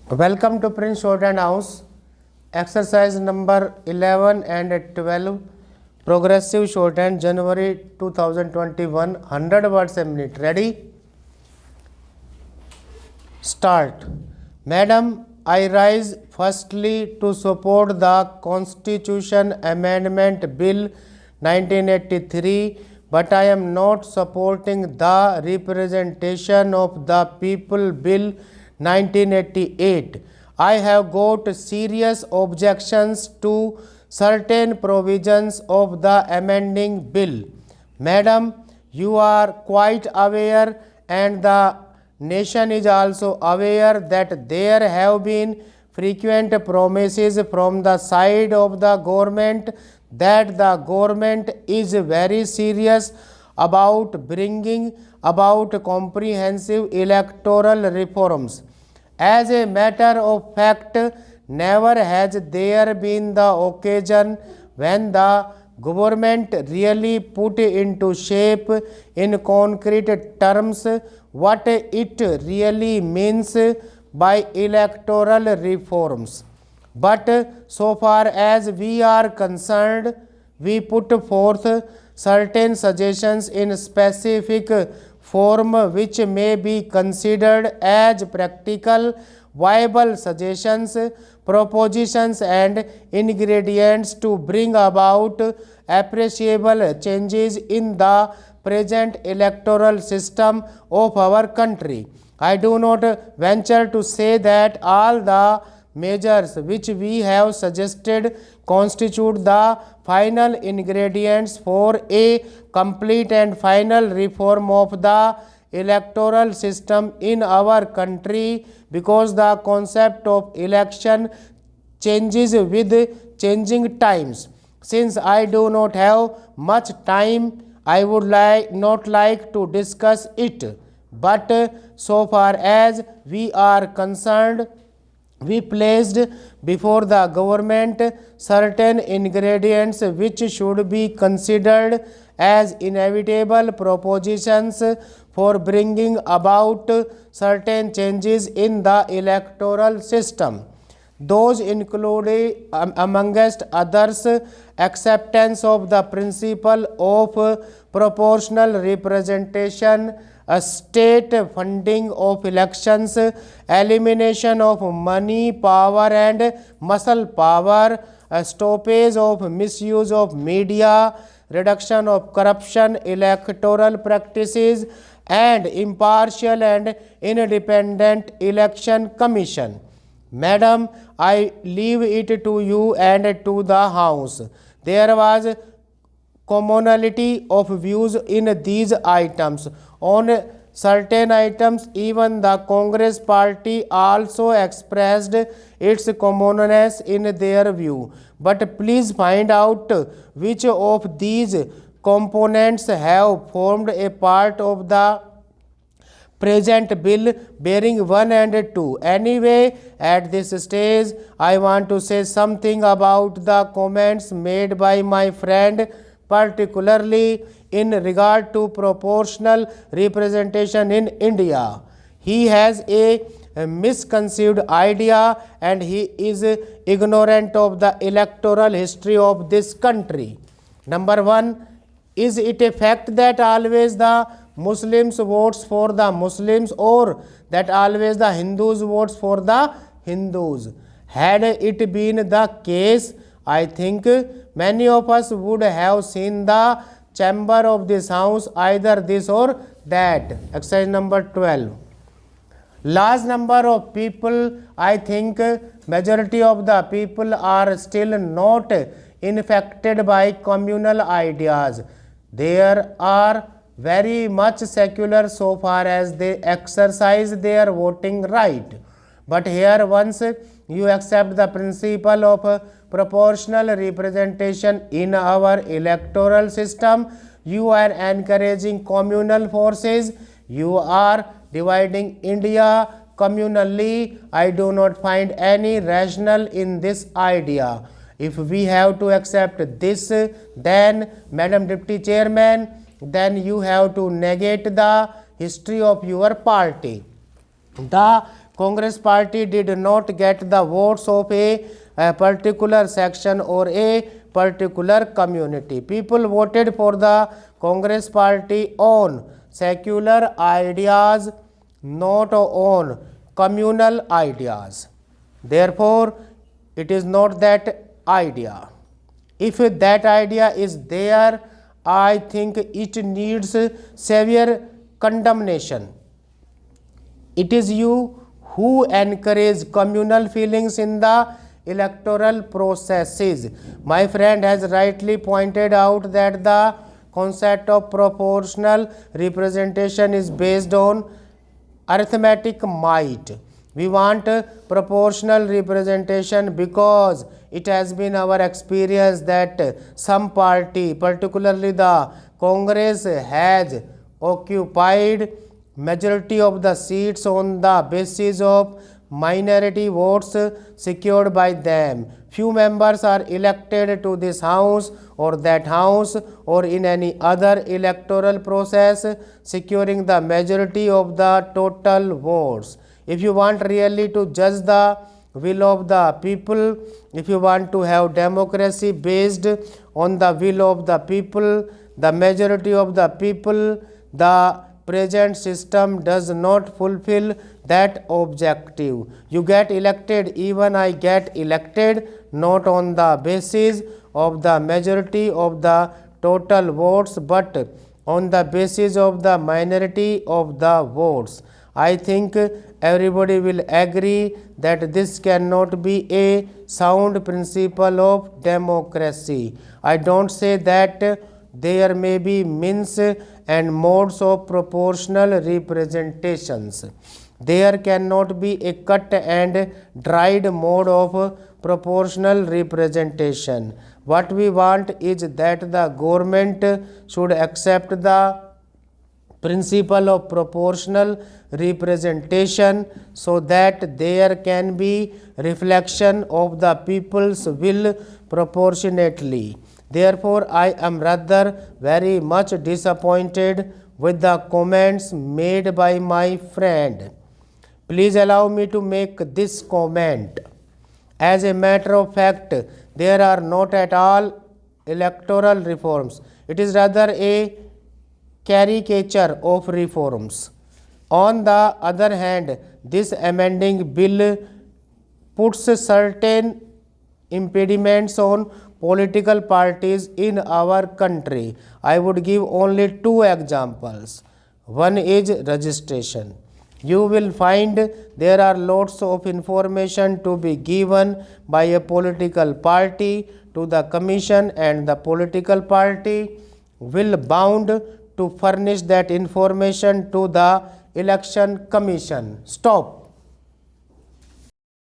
Welcome to Prince Shorthand House. Exercise number 11 and 12. Progressive Shorthand, January 2021. 100 words a minute. Ready? Start. Madam, I rise firstly to support the Constitution Amendment Bill 1983, but I am not supporting the Representation of the People Bill 1988. I have got serious objections to certain provisions of the amending bill. Madam, you are quite aware, and the nation is also aware, that there have been frequent promises from the side of the government that the government is very serious about bringing about comprehensive electoral reforms. As a matter of fact, never has there been the occasion when the government really put into shape in concrete terms what it really means by electoral reforms. But so far as we are concerned, we put forth certain suggestions in specific form which may be considered as practical, viable suggestions, propositions, and ingredients to bring about appreciable changes in the present electoral system of our country. I do not venture to say that all the measures which we have suggested constitute the final ingredients for a complete and final reform of the electoral system in our country, because the concept of election changes with changing times. Since I do not have much time, I would not like to discuss it. But so far as we are concerned, we placed before the government certain ingredients which should be considered as inevitable propositions for bringing about certain changes in the electoral system. Those include, amongst others, acceptance of the principle of proportional representation, a state funding of elections, elimination of money power and muscle power, a stoppage of misuse of media, reduction of corruption, electoral practices, and impartial and independent election commission. Madam, I leave it to you and to the House. There was commonality of views in these items. On certain items, even the Congress party also expressed its commonness in their view. But please find out which of these components have formed a part of the present bill bearing 1 and 2. Anyway, at this stage, I want to say something about the comments made by my friend, particularly in regard to proportional representation in India. He has a misconceived idea, and he is ignorant of the electoral history of this country. Number one, is it a fact that always the Muslims votes for the Muslims, or that always the Hindus votes for the Hindus? Had it been the case, I think many of us would have seen the chamber of this house, either this or that. Exercise number 12. Large number of people, I think majority of the people are still not infected by communal ideas. There are very much secular so far as they exercise their voting right. But here, once you accept the principle of proportional representation in our electoral system, you are encouraging communal forces. You are dividing India communally. I do not find any rational in this idea. If we have to accept this, then, Madam Deputy Chairman, then you have to negate the history of your party. The Congress party did not get the votes of a particular section or a particular community. People voted for the Congress party on secular ideas, not on communal ideas. Therefore, it is not that idea. If that idea is there, I think it needs severe condemnation. It is you who encourage communal feelings in the electoral processes. My friend has rightly pointed out that the concept of proportional representation is based on arithmetic might. We want proportional representation because it has been our experience that some party, particularly the Congress, has occupied majority of the seats on the basis of minority votes secured by them. Few members are elected to this house or that house or in any other electoral process securing the majority of the total votes. If you want really to judge the will of the people, if you want to have democracy based on the will of the people, the majority of the people, the present system does not fulfill that objective. You get elected, even I get elected, not on the basis of the majority of the total votes, but on the basis of the minority of the votes. I think everybody will agree that this cannot be a sound principle of democracy. I don't say that there may be means and modes of proportional representations. There cannot be a cut and dried mode of proportional representation. What we want is that the government should accept the principle of proportional representation so that there can be reflection of the people's will proportionately. Therefore, I am rather very much disappointed with the comments made by my friend. Please allow me to make this comment. As a matter of fact, there are not at all electoral reforms. It is rather a caricature of reforms. On the other hand, this amending bill puts certain impediments on political parties in our country. I would give only two examples. One is registration. You will find there are lots of information to be given by a political party to the commission, and the political party will bound to furnish that information to the election commission. Stop.